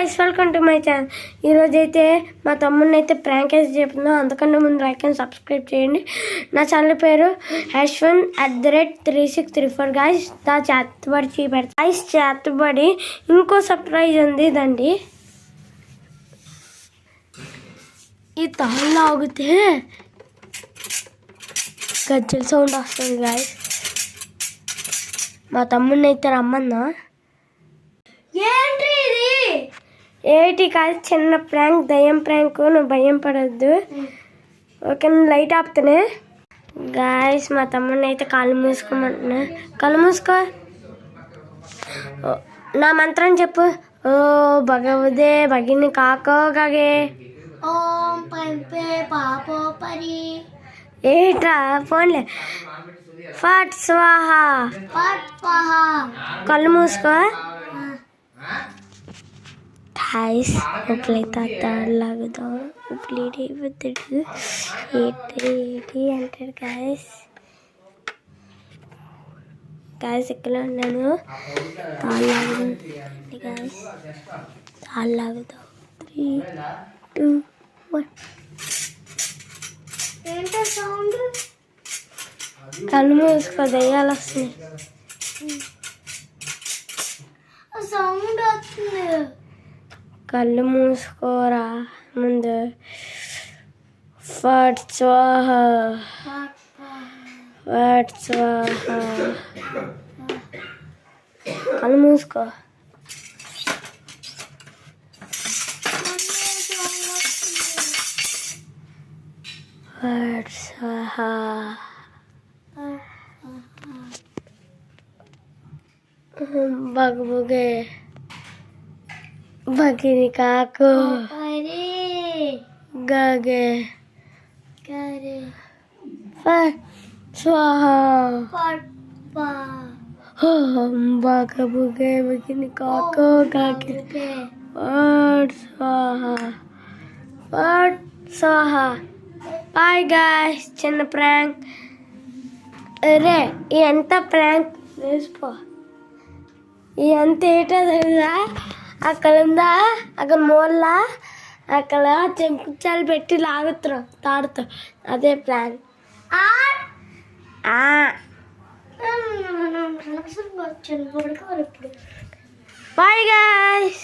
guys, welcome to my channel. ఈ రోజు అయితే మా తమ్ముడిని అయితే ప్రాంక్ చేసి చెప్తున్నాం. అందుకన్నా ముందు లైక్ అండ్ సబ్స్క్రైబ్ చేయండి. నా ఛానల్ పేరు h1@3634 guys. దా చేతబడి చూపెడతా guys. చేతబడి ఇంకో సర్ప్రైజ్ ఉంది దండి. ఈ తాళ్ళు ఆగితే గజ్జల సౌండ్ వస్తుంది guys. మా తమ్ముడిని అయితే రమ్మన్నా. ఏంటి కాదు, చిన్న ప్రాంక్, దయ్యం ప్రాంక్. నువ్వు భయం పడద్దు, ఓకే? Light ఆపుతానే guys. మా తమ్ముడిని అయితే కాళ్ళు మూసుకోమంటున్నా. కళ్ళు మూసుకో, నా మంత్రం చెప్పు. ఓ భగవదే భగిని కాకో గగే ఓం పంపే పాపో పరి. ఏట్రా ఫోన్లే. ఫట్ స్వాహ. కళ్ళు మూసుకో గాయస్. ఇప్పుడైతే తాడలాగుదాం. ఇప్పుడు ఏడిపోతాడు, ఏటి అంటాడు గాయస్. గాయస్ ఇక్కడ ఉన్నాను. తాడలాగుదాం గాయస్, తాడలాగుదాం. 3, 2, 1. ఏంటో సౌండ్? కళ్ళు మూసుకో, దయ్యాలు వస్తున్నాయి. సౌండ్ వస్తుంది. కళ్ళు మూసుకోరా ముందు. ఫట్ స్వాహ, ఫట్ స్వాహ. కళ్ళు మూసుకో. ఫట్ స్వాహ. బగబుగే భగిని కాకు గగే స్వాహ. బగబుగే భగిని కాకు గగే స్వాహ, స్వాహ. Bye guys. చిన్న ప్రాంక్. అరే ఎంత ప్రాంక్ వేసిపో. ఎంత ఏటో తెలుసా? అక్కడ ఉందా, అక్కడ మూల, అక్కడ చెంపుచాలు పెట్టి లాగుతారు తాడుతో. అదే ప్లాన్. Bye guys.